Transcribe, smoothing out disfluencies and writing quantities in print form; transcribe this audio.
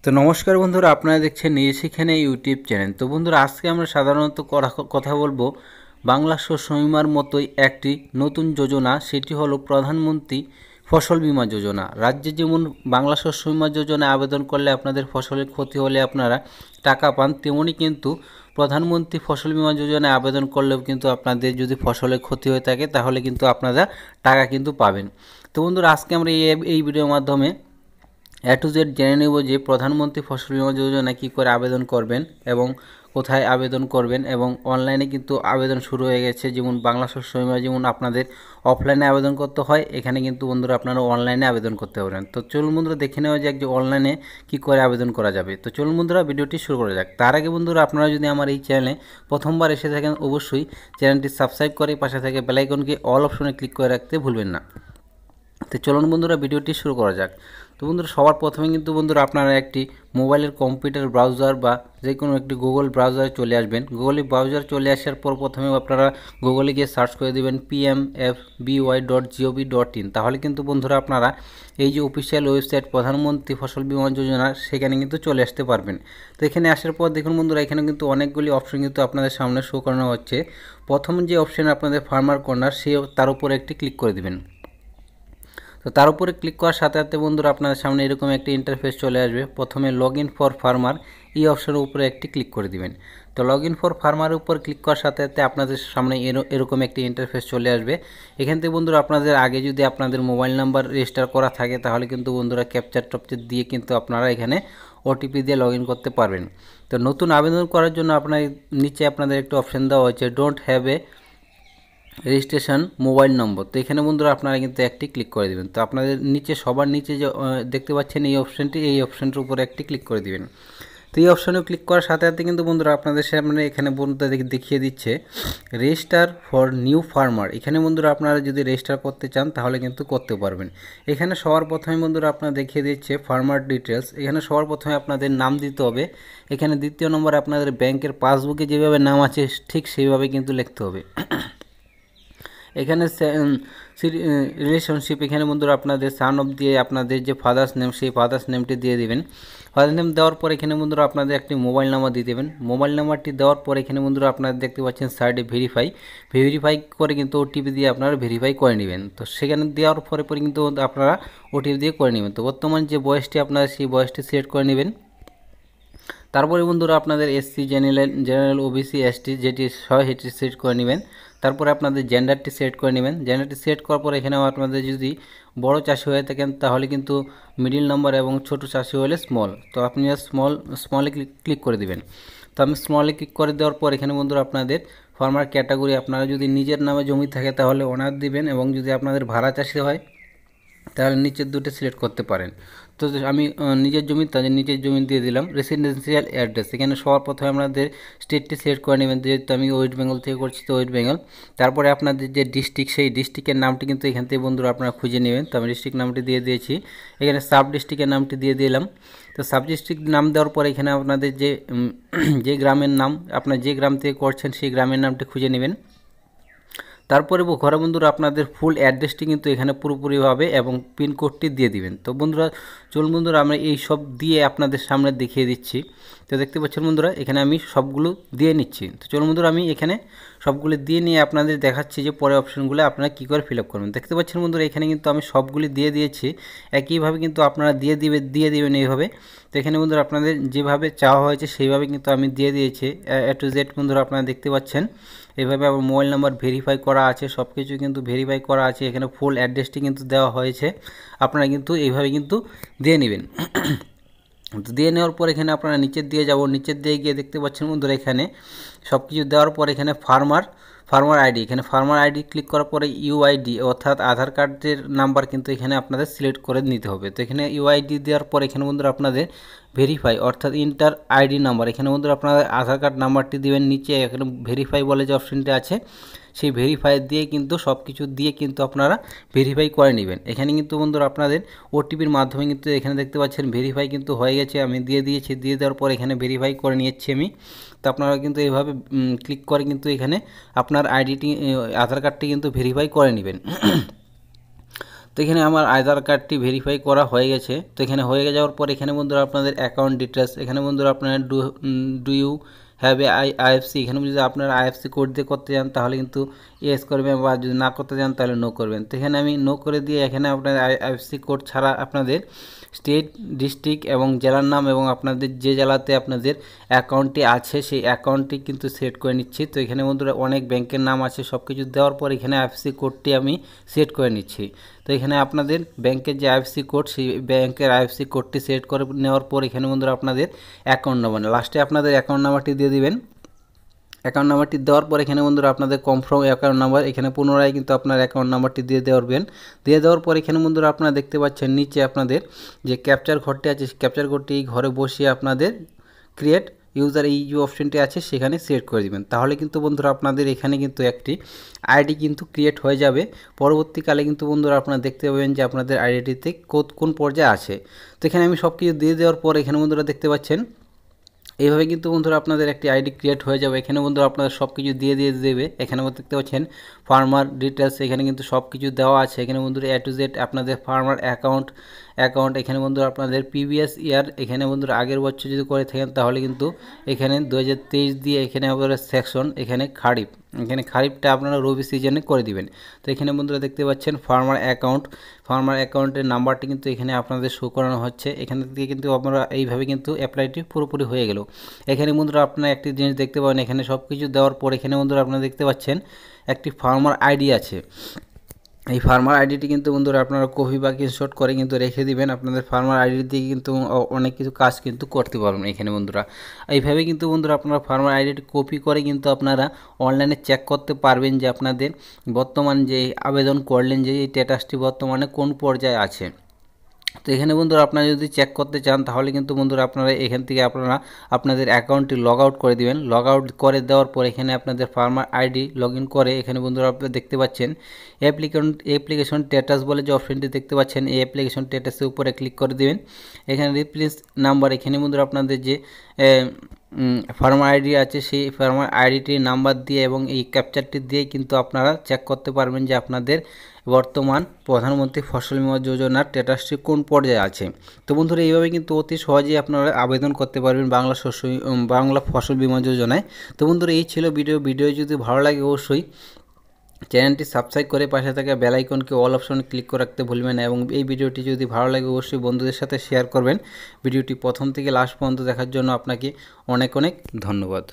তো নমস্কার বন্ধুরা, আপনারা দেখছেন নিয়ে শিখেনে ইউটিউব চ্যানেল। তো বন্ধুরা, আজকে আমরা সাধারণত কথা বলবো বাংলা শস্য বীমার মতোই একটি নতুন যোজনা, সেটি হলো প্রধানমন্ত্রী ফসল বীমা যোজনা। রাজ্যে যেমন বাংলা শস্য বীমা যোজনায় আবেদন করলে আপনাদের ফসলের ক্ষতি হলে আপনারা টাকা পান, তেমনি কিন্তু প্রধানমন্ত্রী ফসল বীমা যোজনায় আবেদন করলেও কিন্তু আপনাদের যদি ফসলের ক্ষতি হয়ে থাকে তাহলে কিন্তু আপনারা টাকা কিন্তু পাবেন। তো বন্ধুরা, আজকে আমরা এই ভিডিওর মাধ্যমে টু জেড জেনে নেব যে প্রধানমন্ত্রী ফসল বীমা যোজনা কী করে আবেদন করবেন এবং কোথায় আবেদন করবেন, এবং অনলাইনে কিন্তু আবেদন শুরু হয়ে গেছে। যেমন বাংলা শস্য বীমা যেমন আপনাদের অফলাইনে আবেদন করতে হয়, এখানে কিন্তু বন্ধুরা আপনারা অনলাইনে আবেদন করতে পারেন। তো চলুন বন্ধুরা দেখে নেওয়া যাক যে অনলাইনে কী করে আবেদন করা যাবে। তো চলুন বন্ধুরা ভিডিওটি শুরু করা যাক। তার আগে বন্ধুরা, আপনারা যদি আমার এই চ্যানেলে প্রথমবার এসে থাকেন অবশ্যই চ্যানেলটি সাবস্ক্রাইব করে পাশে থেকে বেল আইকনকে অল অপশনে ক্লিক করে রাখতে ভুলবেন না। তো চলুন বন্ধুরা ভিডিওটি শুরু করা যাক। তো বন্ধুরা, সবার প্রথমে কিন্তু বন্ধুরা আপনারা একটি মোবাইলের কম্পিউটার ব্রাউজার বা যে কোনো একটি গুগল ব্রাউজারে চলে আসবেন। গুগল ব্রাউজার চলে আসার পর প্রথমে আপনারা গুগলে গিয়ে সার্চ করে দেবেন pmfby.gov.in। তাহলে কিন্তু বন্ধুরা আপনারা এই যে অফিসিয়াল ওয়েবসাইট প্রধানমন্ত্রী ফসল বীমা যোজনা, সেখানে কিন্তু চলে আসতে পারবেন। তো এখানে আসার পর দেখুন বন্ধুরা, এখানে কিন্তু অনেকগুলি অপশন কিন্তু আপনাদের সামনে শো করানো হচ্ছে। প্রথম যে অপশন আপনাদের ফার্মার কর্নার, তার উপরে একটি ক্লিক করে দেবেন। তো তার উপরে ক্লিক করার সাথে সাথে বন্ধুরা আপনাদের সামনে এরকম একটি ইন্টারফেস চলে আসবে। প্রথমে লগ ইন ফর ফার্মার এই অপশনের উপরে একটি ক্লিক করে দিবেন। তো লগ ইন ফর ফার্মারের উপর ক্লিক করার সাথে সাথে আপনাদের সামনে এরকম একটি ইন্টারফেস চলে আসবে। এখান থেকে বন্ধুরা আপনাদের আগে যদি আপনাদের মোবাইল নাম্বার রেজিস্টার করা থাকে তাহলে কিন্তু বন্ধুরা ক্যাপচার টপচার দিয়ে কিন্তু আপনারা এখানে ওটিপি দিয়ে লগ ইন করতে পারবেন। তো নতুন আবেদন করার জন্য আপনার নিচে আপনাদের একটি অপশন দেওয়া হয়েছে don't have a registration mobile নম্বর। তো এখানে বন্ধুরা আপনারা কিন্তু একটি ক্লিক করে দেবেন। তো আপনাদের নিচে সবার নিচে যে দেখতে পাচ্ছেন এই অপশানটি, এই অপশানটির উপরে একটি ক্লিক করে দিবেন। তো এই অপশানে ক্লিক করার সাথে সাথে কিন্তু বন্ধুরা আপনাদের সামনে এখানে বন্ধুরা দেখিয়ে দিচ্ছে রেজিস্টার ফর নিউ ফার্মার। এখানে বন্ধুরা আপনারা যদি রেজিস্টার করতে চান তাহলে কিন্তু করতে পারবেন। এখানে সবার প্রথমে বন্ধুরা আপনারা দেখিয়ে দিচ্ছে ফার্মার ডিটেলস। এখানে সবার প্রথমে আপনাদের নাম দিতে হবে। এখানে দ্বিতীয় নম্বরে আপনাদের ব্যাংকের পাসবুকে যেভাবে নাম আছে ঠিক সেইভাবে কিন্তু লিখতে হবে। এখানে রিলেশনশিপ, এখানে বন্ধুরা আপনাদের সান অফ দিয়ে আপনাদের যে ফাদার্স নেম সেই ফাদার্স নেমটি দিয়ে দিবেন। ফাদার্স নেম দেওয়ার পর এখানে বন্ধুরা আপনাদের একটি মোবাইল নাম্বার দিয়ে দেবেন। মোবাইল নাম্বারটি দেওয়ার পর এখানে বন্ধুরা আপনারা দেখতে পাচ্ছেন সাইডে ভেরিফাই করে কিন্তু ওটিপি দিয়ে আপনারা ভেরিফাই করে নেবেন। তো সেখানে দেওয়ার পরে কিন্তু আপনারা ওটিপি দিয়ে করে নেবেন। তো বর্তমান যে বয়সটি আপনারা সেই বয়সটি সিলেক্ট করে নেবেন। তারপরে বন্ধুরা আপনাদের এসসি, জেনারেল, ওবিসি, এসটি যেটি হয় সেটি সিলেক্ট করে নেবেন। তারপরে আপনাদের জেন্ডারটি সিলেক্ট করে নেবেন। জেন্ডারটি সিলেক্ট করার পর এখানে আপনাদের যদি বড় চাষি হয়ে থাকেন তাহলে কিন্তু মিডিল নাম্বার, এবং ছোট চাষি হলে স্মল। তো আপনি স্মলে ক্লিক করে দিবেন। তো আমি স্মলে ক্লিক করে দেওয়ার পর এখানে বন্ধুরা আপনাদের ফার্মার ক্যাটাগরি, আপনারা যদি নিজের নামে জমি থাকে তাহলে ওনার দিবেন, এবং যদি আপনাদের ভাড়া চাষি হয় তাহলে নিচের দুটো সিলেক্ট করতে পারেন। তো আমি নিজের জমি, তাদের নিজের জমি দিয়ে দিলাম। রেসিডেন্সিয়াল অ্যাড্রেস, এখানে সবার প্রথমে আপনাদের স্টেটটি সিলেক্ট করে নেবেন। যেহেতু আমি ওয়েস্ট বেঙ্গল থেকে করছি তো ওয়েস্ট বেঙ্গল। তারপরে আপনাদের যে ডিস্ট্রিক্ট, সেই ডিস্ট্রিক্টের নামটি কিন্তু এখান থেকে বন্ধুরা আপনারা খুঁজে নেবেন। তো আমি ডিস্ট্রিক্ট নামটি দিয়ে দিয়েছি। এখানে সাব ডিস্ট্রিক্টের নামটি দিয়ে দিলাম। তো সাব ডিস্ট্রিক্ট নাম দেওয়ার পরে এখানে আপনাদের যে গ্রামের নাম, আপনার যে গ্রাম থেকে করছেন সেই গ্রামের নামটি খুঁজে নেবেন। তারপরে ঘরে বন্ধুরা আপনাদের ফুল অ্যাড্রেসটি কিন্তু এখানে পুরোপুরিভাবে এবং পিনকোডটি দিয়ে দিবেন। তো বন্ধুরা চলুন বন্ধুরা আমরা এই সব দিয়ে আপনাদের সামনে দেখিয়ে দিচ্ছি। তো দেখতে পাচ্ছেন বন্ধুরা এখানে আমি সবগুলো দিয়ে নিচ্ছি। তো চলুন বন্ধুরা আমি এখানে সবগুলো দিয়ে নিয়ে আপনাদের দেখাচ্ছি যে পরে অপশনগুলো আপনারা কী করে ফিল আপ করবেন। দেখতে পাচ্ছেন বন্ধুরা এখানে কিন্তু আমি সবগুলি দিয়ে দিয়েছি। একইভাবে কিন্তু আপনারা দিয়ে দিবেন এইভাবে। তো এখানে বন্ধুরা আপনাদের যেভাবে চাওয়া হয়েছে সেইভাবে কিন্তু আমি দিয়ে দিয়েছি এ টু জেড। বন্ধুরা আপনারা দেখতে পাচ্ছেন এইভাবে আমার মোবাইল নাম্বার ভেরিফাই করা আছে, সব কিছু কিন্তু ভেরিফাই করা আছে। এখানে ফুল অ্যাড্রেসটি কিন্তু দেওয়া হয়েছে। আপনারা কিন্তু এইভাবে কিন্তু দিয়ে নেবেন। তো দিয়ে নেওয়ার পর এখানে আপনারা নিচের দিয়ে যাব। নিচের দিয়ে গিয়ে দেখতে পাচ্ছেন বন্ধুরা এখানে সব কিছু দেওয়ার পর এখানে ফার্মার আইডি, এখানে ফার্মার আইডি ক্লিক করার পরে ইউআইডি অর্থাৎ আধার কার্ডের নাম্বার কিন্তু এখানে আপনাদের সিলেক্ট করে নিতে হবে। তো এখানে ইউআইডি দেওয়ার পর এখানে বন্ধুরা আপনাদের ভেরিফাই অর্থাৎ ইন্টার আইডি নাম্বার, এখানে বন্ধুরা আপনাদের আধার কার্ড নাম্বারটি দেবেন। নিচে এখানে ভেরিফাই বলে যে অপশনটি আছে সেই ভেরিফাই দিয়ে কিন্তু সব কিছু দিয়ে কিন্তু আপনারা ভেরিফাই করে নেবেন। এখানে কিন্তু বন্ধুরা আপনাদের ওটিপির মাধ্যমে কিন্তু এখানে দেখতে পাচ্ছেন ভেরিফাই কিন্তু হয়ে গেছে, আমি দিয়ে দিয়েছি। দিয়ে দেওয়ার পর এখানে ভেরিফাই করে নিয়েছি আমি। তো আপনারা কিন্তু এইভাবে ক্লিক করে কিন্তু এখানে আপনার আইডিটি, আধার কার্ডটি কিন্তু ভেরিফাই করে নেবেন। তো এখানে আমার আধার কার্ডটি ভেরিফাই করা হয়ে গেছে। তো এখানে হয়ে যাওয়ার পর এখানে বন্ধুরা আপনাদের অ্যাকাউন্ট ডিটেলস, এখানে বন্ধুরা আপনারা do you have a IFC, এখানে যদি আপনারা আইএফসি কোড দিয়ে করতে চান তাহলে কিন্তু ইয়েস করবেন, বা যদি না করতে চান তাহলে নো করবেন। তো এখানে আমি নো করে দিয়ে এখানে আপনাদের আইএফসি কোড ছাড়া আপনাদের স্টেট, ডিস্ট্রিক্ট এবং জেলার নাম এবং আপনাদের যে জেলাতে আপনাদের অ্যাকাউন্টটি আছে সেই অ্যাকাউন্টটি কিন্তু সেট করে নিচ্ছি। তো এখানে বন্ধুরা অনেক ব্যাংকের নাম আছে, সব কিছু দেওয়ার পর এখানে আইএফসি কোডটি আমি সেট করে নিচ্ছি। তো এখানে আপনাদের ব্যাংকের যে আইএফসি কোড সেই ব্যাংকের আইএফসি কোডটি সেট করে নেওয়ার পর এখানে বন্ধুরা আপনাদের অ্যাকাউন্ট নাম্বার, লাস্টে আপনাদের অ্যাকাউন্ট নাম্বারটি দিয়ে দিবেন। অ্যাকাউন্ট নাম্বারটি দেওয়ার পর এখানে বন্ধুরা আপনাদের কনফার্ম অ্যাকাউন্ট নাম্বার, এখানে পুনরায় কিন্তু আপনার অ্যাকাউন্ট নাম্বারটি দিয়ে দেওয়ার পর এখানে বন্ধুরা আপনারা দেখতে পাচ্ছেন নিচে আপনাদের যে ক্যাপচার ঘরটি আছে, ক্যাপচার ঘরটি ঘরে বসিয়ে আপনাদের ক্রিয়েট ইউজার এই যে অপশনটি আছে সেখানে সেট করে দিবেন। তাহলে কিন্তু বন্ধুরা আপনাদের এখানে কিন্তু একটি আইডি কিন্তু ক্রিয়েট হয়ে যাবে। পরবর্তীকালে কিন্তু বন্ধুরা আপনারা দেখতে পাবেন যে আপনাদের আইডিটিতে কোন পর্যায়ে আছে। তো এখানে আমি সব কিছু দিয়ে দেওয়ার পর এখানে বন্ধুরা দেখতে পাচ্ছেন এইভাবে কিন্তু বন্ধুরা আপনাদের একটি আইডি ক্রিয়েট হয়ে যাবে। এখানে বন্ধুরা আপনাদের সব কিছু দিয়ে দেবে। এখানে দেখতে পাচ্ছেন ফার্মার ডিটেলস, এখানে কিন্তু সব কিছু দেওয়া আছে। এখানে বন্ধুরা এ টু জেড আপনাদের ফার্মার অ্যাকাউন্ট, এখানে বন্ধুরা আপনাদের প্রিভিয়াস ইয়ার, এখানে বন্ধুরা আগের বছর যদি করে থাকেন তাহলে কিন্তু এখানে 2023 দিয়ে এখানে আপনারা সেকশন, এখানে খারিফটা আপনারা রবি সিজনে করে দিবেন। তো এখানে বন্ধুরা দেখতে পাচ্ছেন ফার্মার অ্যাকাউন্টের নাম্বারটি কিন্তু এখানে আপনাদের শো করানো হচ্ছে। এখান থেকে কিন্তু আপনারা এইভাবে কিন্তু অ্যাপ্লাইটি পুরোপুরি হয়ে গেল। এখানে বন্ধুরা আপনারা একটি জিনিস দেখতে পাবেন, এখানে সব কিছু দেওয়ার পর এখানে বন্ধুরা আপনারা দেখতে পাচ্ছেন একটি ফার্মার আইডি আছে। এই ফার্মার আইডিটি কিন্তু বন্ধুরা আপনারা কপি বা স্ক্রিনশট করে কিন্তু রেখে দিবেন। আপনাদের ফার্মার আইডি দিয়ে কিন্তু অনেক কিছু কাজ কিন্তু করতে পারবেন। এখানে বন্ধুরা এইভাবে কিন্তু বন্ধুরা আপনারা ফার্মার আইডিটি কপি করে কিন্তু আপনারা অনলাইনে চেক করতে পারবেন যে আপনাদের বর্তমান যে আবেদন করলেন যে এই স্ট্যাটাসটি বর্তমানে কোন পর্যায়ে আছে। তো এখানে বন্ধুরা আপনারা যদি চেক করতে চান তাহলে কিন্তু বন্ধুরা আপনারা এখান থেকে আপনারা আপনাদের অ্যাকাউন্টটি লগ আউট করে দিবেন। লগ আউট করে দেওয়ার পর এখানে আপনাদের ফার্মার আইডি লগ ইন করে এখানে বন্ধুরা আপনারা দেখতে পাচ্ছেন অ্যাপ্লিকেশন স্ট্যাটাস বলে যে অপশনটি দেখতে পাচ্ছেন, এই অ্যাপ্লিকেশন স্ট্যাটাসের উপরে ক্লিক করে দিবেন। এখানে রিপ্লেস নাম্বার, এখানে বন্ধুরা আপনাদের যে ফার্মার আইডি আছে সেই ফার্মার আইডিটির নাম্বার দিয়ে এবং এই ক্যাপচারটি দিয়ে কিন্তু আপনারা চেক করতে পারবেন যে আপনাদের বর্তমান প্রধানমন্ত্রী ফসল বীমা যোজনার স্ট্যাটাসটি কোন পর্যায়ে আছে। তো বন্ধুরা এইভাবে কিন্তু অতি সহজেই আপনারা আবেদন করতে পারবেন বাংলা ফসল বীমা যোজনায়। তো বন্ধুরা এই ছিল ভিডিও যদি ভালো লাগে অবশ্যই চ্যানেলটি সাবস্ক্রাইব করে পাশে থাকা বেল আইকনকে অল অপশনে ক্লিক করে রাখতে ভুলবেন না এবং এই ভিডিওটি যদি ভালো লাগে অবশ্যই বন্ধুদের সাথে শেয়ার করবেন। ভিডিওটি প্রথম থেকে লাস্ট পর্যন্ত দেখার জন্য আপনাকে অনেক ধন্যবাদ।